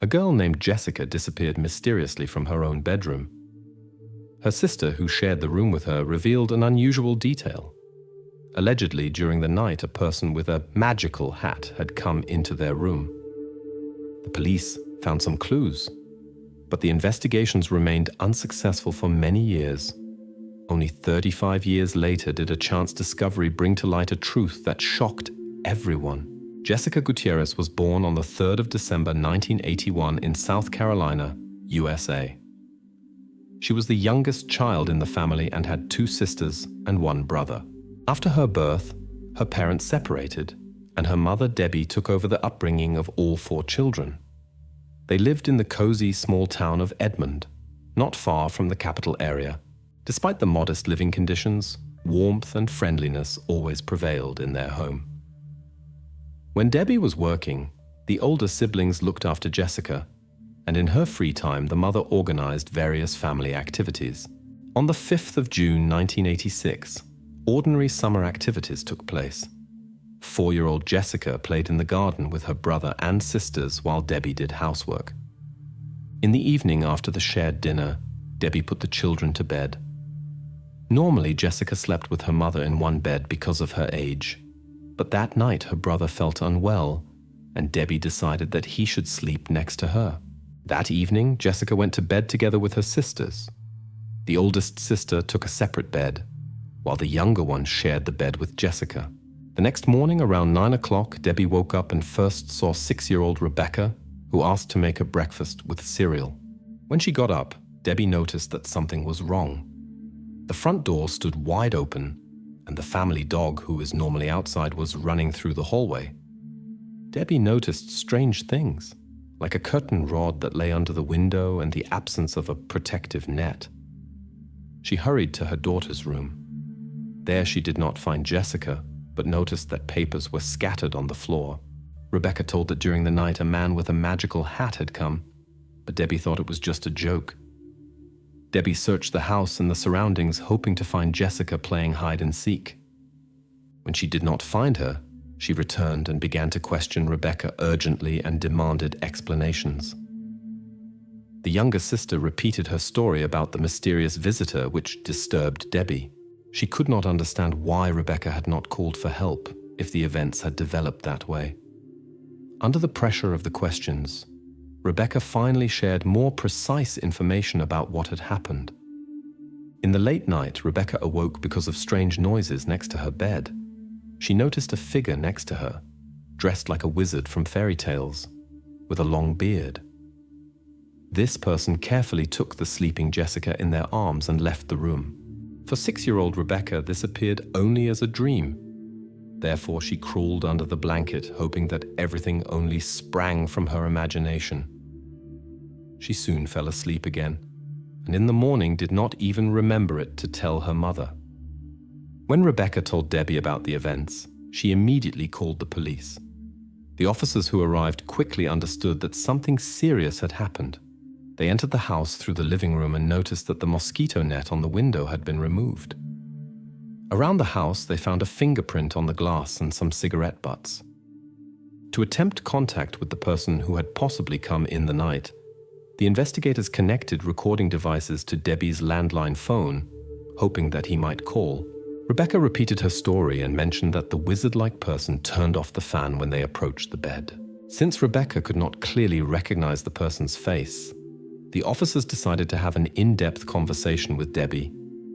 A girl named Jessica disappeared mysteriously from her own bedroom. Her sister, who shared the room with her, revealed an unusual detail. Allegedly, during the night, a person with a magical hat had come into their room. The police found some clues, but the investigations remained unsuccessful for many years. Only 35 years later did a chance discovery bring to light a truth that shocked everyone. Jessica Gutierrez was born on the 3rd of December 1981 in South Carolina, USA. She was the youngest child in the family and had 2 sisters and 1 brother. After her birth, her parents separated, and her mother Debbie took over the upbringing of all 4 children. They lived in the cozy small town of Edmond, not far from the capital area. Despite the modest living conditions, warmth and friendliness always prevailed in their home. When Debbie was working, the older siblings looked after Jessica, and in her free time, the mother organized various family activities. On the 5th of June 1986, ordinary summer activities took place. 4-year-old Jessica played in the garden with her brother and sisters while Debbie did housework. In the evening after the shared dinner, Debbie put the children to bed. Normally, Jessica slept with her mother in one bed because of her age, but that night her brother felt unwell, and Debbie decided that he should sleep next to her. That evening, Jessica went to bed together with her sisters. The oldest sister took a separate bed, while the younger one shared the bed with Jessica. The next morning, around 9 o'clock, Debbie woke up and first saw 6-year-old Rebecca, who asked to make her breakfast with cereal. When she got up, Debbie noticed that something was wrong. The front door stood wide open, and the family dog, who is normally outside, was running through the hallway. Debbie noticed strange things, like a curtain rod that lay under the window and the absence of a protective net. She hurried to her daughter's room. There she did not find Jessica, but noticed that papers were scattered on the floor. Rebecca told that during the night a man with a magical hat had come, but Debbie thought it was just a joke. Debbie searched the house and the surroundings, hoping to find Jessica playing hide and seek. When she did not find her, she returned and began to question Rebecca urgently and demanded explanations. The younger sister repeated her story about the mysterious visitor, which disturbed Debbie. She could not understand why Rebecca had not called for help if the events had developed that way. Under the pressure of the questions, Rebecca finally shared more precise information about what had happened. In the late night, Rebecca awoke because of strange noises next to her bed. She noticed a figure next to her, dressed like a wizard from fairy tales, with a long beard. This person carefully took the sleeping Jessica in their arms and left the room. For 6-year-old Rebecca, this appeared only as a dream. Therefore, she crawled under the blanket, hoping that everything only sprang from her imagination. She soon fell asleep again, and in the morning did not even remember it to tell her mother. When Rebecca told Debbie about the events, she immediately called the police. The officers who arrived quickly understood that something serious had happened. They entered the house through the living room and noticed that the mosquito net on the window had been removed. Around the house, they found a fingerprint on the glass and some cigarette butts. To attempt contact with the person who had possibly come in the night, the investigators connected recording devices to Debbie's landline phone, hoping that he might call. Rebecca repeated her story and mentioned that the wizard-like person turned off the fan when they approached the bed. Since Rebecca could not clearly recognize the person's face, the officers decided to have an in-depth conversation with Debbie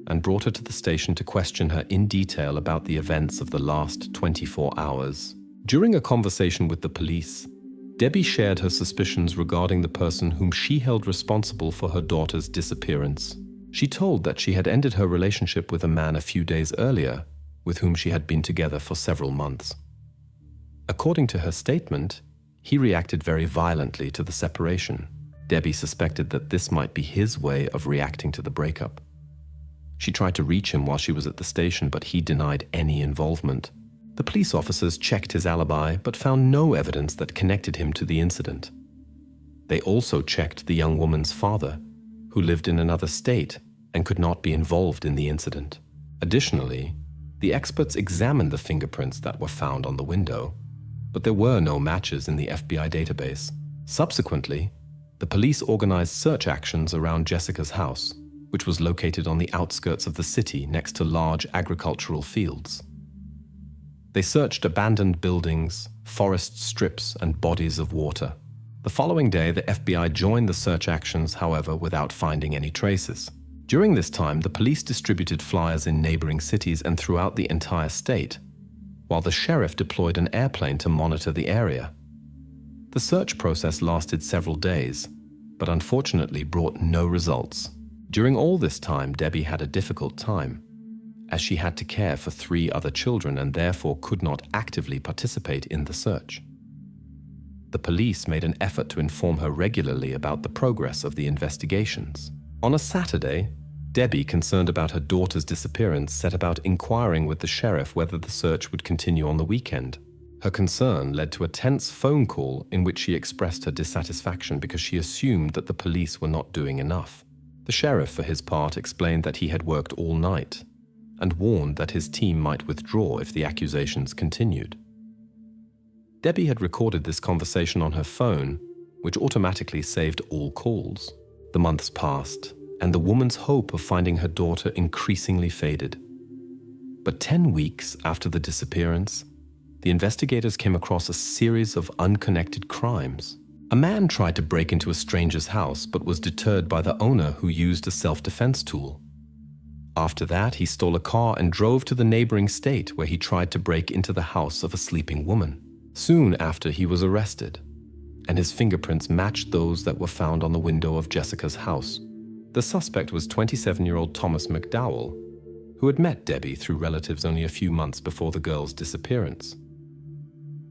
and brought her to the station to question her in detail about the events of the last 24 hours. During a conversation with the police, Debbie shared her suspicions regarding the person whom she held responsible for her daughter's disappearance. She told that she had ended her relationship with a man a few days earlier, with whom she had been together for several months. According to her statement, he reacted very violently to the separation. Debbie suspected that this might be his way of reacting to the breakup. She tried to reach him while she was at the station, but he denied any involvement. The police officers checked his alibi, but found no evidence that connected him to the incident. They also checked the young woman's father, who lived in another state and could not be involved in the incident. Additionally, the experts examined the fingerprints that were found on the window, but there were no matches in the FBI database. Subsequently, The police organized search actions around Jessica's house, which was located on the outskirts of the city next to large agricultural fields. They searched abandoned buildings, forest strips, and bodies of water. The following day, the FBI joined the search actions, however, without finding any traces. During this time, the police distributed flyers in neighboring cities and throughout the entire state, while the sheriff deployed an airplane to monitor the area. The search process lasted several days, but unfortunately brought no results. During all this time, Debbie had a difficult time, as she had to care for 3 other children and therefore could not actively participate in the search. The police made an effort to inform her regularly about the progress of the investigations. On a Saturday, Debbie, concerned about her daughter's disappearance, set about inquiring with the sheriff whether the search would continue on the weekend. Her concern led to a tense phone call in which she expressed her dissatisfaction because she assumed that the police were not doing enough. The sheriff, for his part, explained that he had worked all night and warned that his team might withdraw if the accusations continued. Debbie had recorded this conversation on her phone, which automatically saved all calls. The months passed, and the woman's hope of finding her daughter increasingly faded. But 10 weeks after the disappearance, the investigators came across a series of unconnected crimes. A man tried to break into a stranger's house but was deterred by the owner, who used a self-defense tool. After that, he stole a car and drove to the neighboring state where he tried to break into the house of a sleeping woman. Soon after, he was arrested, and his fingerprints matched those that were found on the window of Jessica's house. The suspect was 27-year-old Thomas McDowell, who had met Debbie through relatives only a few months before the girl's disappearance.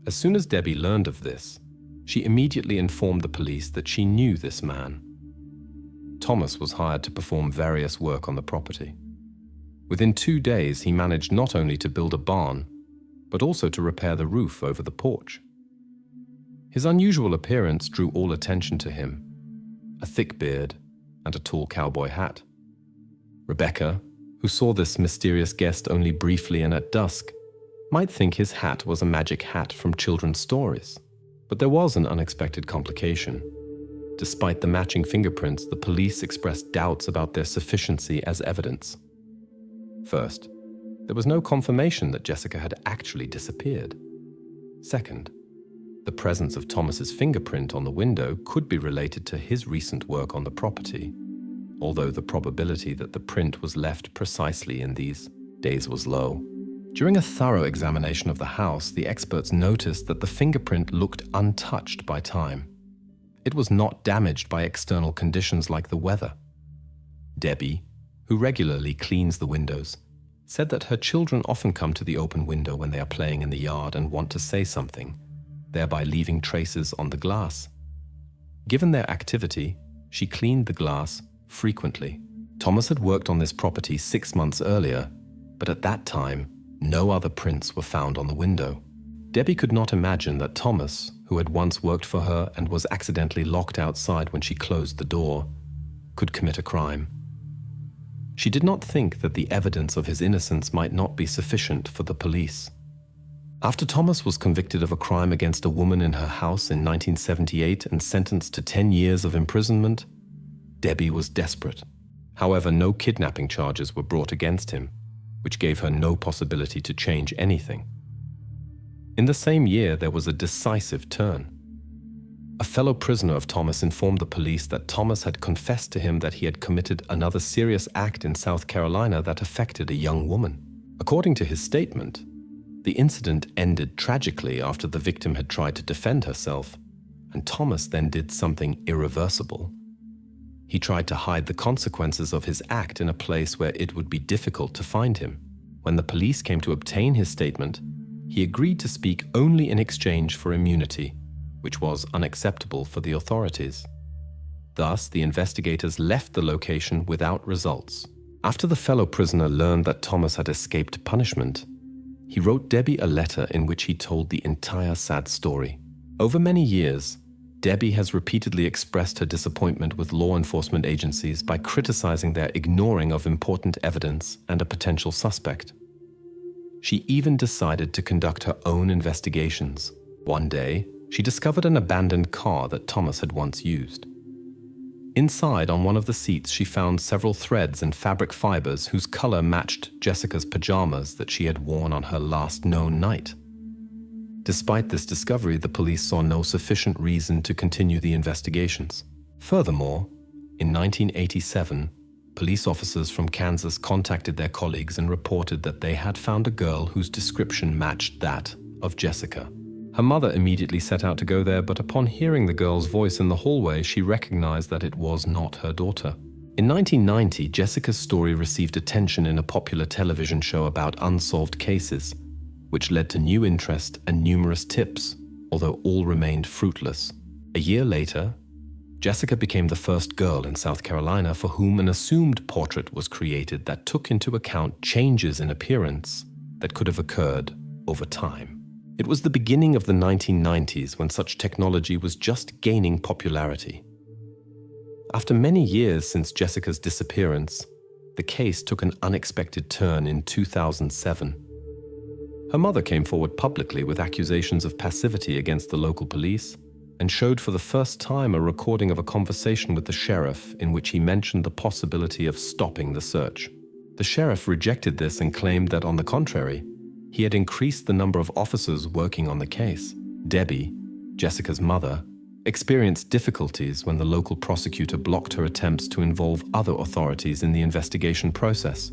As soon as Debbie learned of this, she immediately informed the police that she knew this man. Thomas was hired to perform various work on the property. Within 2 days, he managed not only to build a barn, but also to repair the roof over the porch. His unusual appearance drew all attention to him: a thick beard and a tall cowboy hat. Rebecca, who saw this mysterious guest only briefly and at dusk, might think his hat was a magic hat from children's stories. But there was an unexpected complication. Despite the matching fingerprints, the police expressed doubts about their sufficiency as evidence. First, there was no confirmation that Jessica had actually disappeared. Second, the presence of Thomas's fingerprint on the window could be related to his recent work on the property, although the probability that the print was left precisely in these days was low. During a thorough examination of the house, the experts noticed that the fingerprint looked untouched by time. It was not damaged by external conditions like the weather. Debbie, who regularly cleans the windows, said that her children often come to the open window when they are playing in the yard and want to say something, thereby leaving traces on the glass. Given their activity, she cleaned the glass frequently. Thomas had worked on this property 6 months earlier, but at that time, no other prints were found on the window. Debbie could not imagine that Thomas, who had once worked for her and was accidentally locked outside when she closed the door, could commit a crime. She did not think that the evidence of his innocence might not be sufficient for the police. After Thomas was convicted of a crime against a woman in her house in 1978 and sentenced to 10 years of imprisonment, Debbie was desperate. However, no kidnapping charges were brought against him, which gave her no possibility to change anything. In the same year, there was a decisive turn. A fellow prisoner of Thomas informed the police that Thomas had confessed to him that he had committed another serious act in South Carolina that affected a young woman. According to his statement, the incident ended tragically after the victim had tried to defend herself, and Thomas then did something irreversible. He tried to hide the consequences of his act in a place where it would be difficult to find him. When the police came to obtain his statement, he agreed to speak only in exchange for immunity, which was unacceptable for the authorities. Thus, the investigators left the location without results. After the fellow prisoner learned that Thomas had escaped punishment, he wrote Debbie a letter in which he told the entire sad story. Over many years, Debbie has repeatedly expressed her disappointment with law enforcement agencies by criticizing their ignoring of important evidence and a potential suspect. She even decided to conduct her own investigations. One day, she discovered an abandoned car that Thomas had once used. Inside, on one of the seats, she found several threads and fabric fibers whose color matched Jessica's pajamas that she had worn on her last known night. Despite this discovery, the police saw no sufficient reason to continue the investigations. Furthermore, in 1987, police officers from Kansas contacted their colleagues and reported that they had found a girl whose description matched that of Jessica. Her mother immediately set out to go there, but upon hearing the girl's voice in the hallway, she recognized that it was not her daughter. In 1990, Jessica's story received attention in a popular television show about unsolved cases, which led to new interest and numerous tips, although all remained fruitless. A year later, Jessica became the first girl in South Carolina for whom an assumed portrait was created that took into account changes in appearance that could have occurred over time. It was the beginning of the 1990s when such technology was just gaining popularity. After many years since Jessica's disappearance, the case took an unexpected turn in 2007. Her mother came forward publicly with accusations of passivity against the local police and showed for the first time a recording of a conversation with the sheriff in which he mentioned the possibility of stopping the search. The sheriff rejected this and claimed that, on the contrary, he had increased the number of officers working on the case. Debbie, Jessica's mother, experienced difficulties when the local prosecutor blocked her attempts to involve other authorities in the investigation process.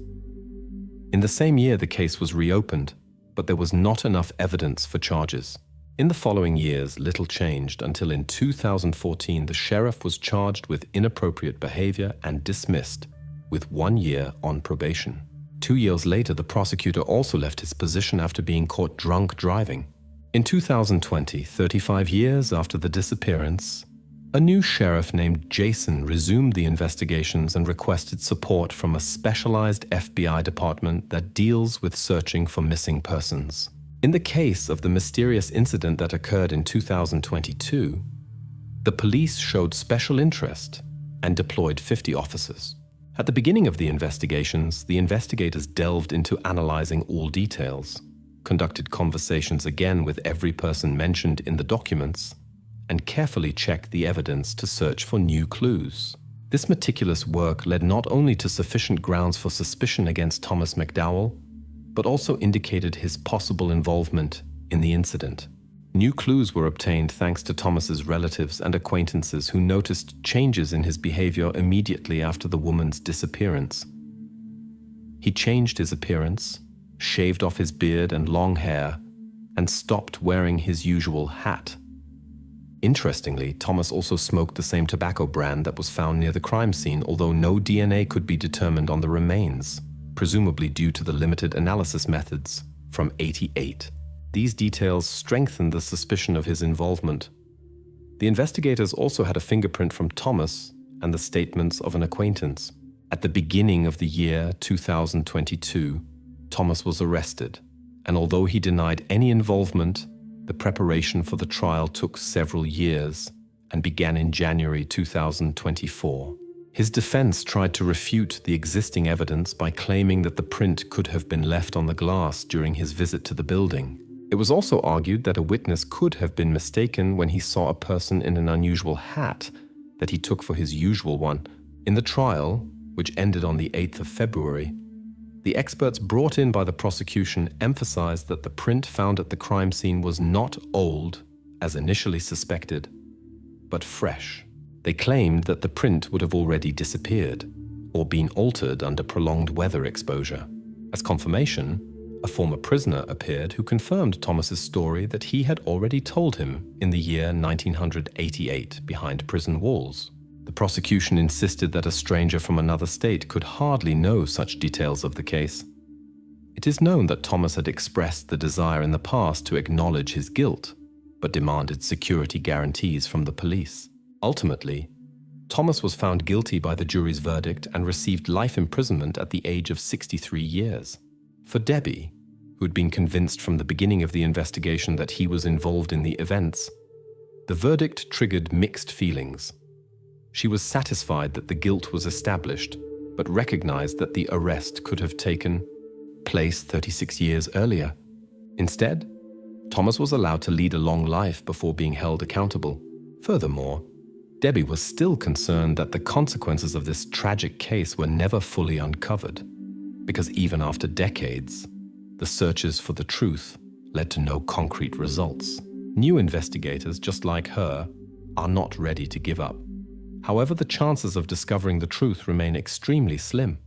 In the same year, the case was reopened, but there was not enough evidence for charges. In the following years, little changed until in 2014 the sheriff was charged with inappropriate behavior and dismissed with 1 year on probation. 2 years later, the prosecutor also left his position after being caught drunk driving. In 2020, 35 years after the disappearance, a new sheriff named Jason resumed the investigations and requested support from a specialized FBI department that deals with searching for missing persons. In the case of the mysterious incident that occurred in 2022, the police showed special interest and deployed 50 officers. At the beginning of the investigations, the investigators delved into analyzing all details, conducted conversations again with every person mentioned in the documents, and carefully checked the evidence to search for new clues. This meticulous work led not only to sufficient grounds for suspicion against Thomas McDowell, but also indicated his possible involvement in the incident. New clues were obtained thanks to Thomas's relatives and acquaintances who noticed changes in his behavior immediately after the woman's disappearance. He changed his appearance, shaved off his beard and long hair, and stopped wearing his usual hat. Interestingly, Thomas also smoked the same tobacco brand that was found near the crime scene, although no DNA could be determined on the remains, presumably due to the limited analysis methods from '88. These details strengthened the suspicion of his involvement. The investigators also had a fingerprint from Thomas and the statements of an acquaintance. At the beginning of the year 2022, Thomas was arrested, and although he denied any involvement, the preparation for the trial took several years and began in January 2024. His defense tried to refute the existing evidence by claiming that the print could have been left on the glass during his visit to the building. It was also argued that a witness could have been mistaken when he saw a person in an unusual hat that he took for his usual one. In the trial, which ended on the 8th of February, the experts brought in by the prosecution emphasized that the print found at the crime scene was not old, as initially suspected, but fresh. They claimed that the print would have already disappeared or been altered under prolonged weather exposure. As confirmation, a former prisoner appeared who confirmed Thomas's story that he had already told him in the year 1988 behind prison walls. The prosecution insisted that a stranger from another state could hardly know such details of the case. It is known that Thomas had expressed the desire in the past to acknowledge his guilt, but demanded security guarantees from the police. Ultimately, Thomas was found guilty by the jury's verdict and received life imprisonment at the age of 63 years. For Debbie, who had been convinced from the beginning of the investigation that he was involved in the events, the verdict triggered mixed feelings. She was satisfied that the guilt was established, but recognized that the arrest could have taken place 36 years earlier. Instead, Thomas was allowed to lead a long life before being held accountable. Furthermore, Debbie was still concerned that the consequences of this tragic case were never fully uncovered, because even after decades, the searches for the truth led to no concrete results. New investigators, just like her, are not ready to give up. However, the chances of discovering the truth remain extremely slim.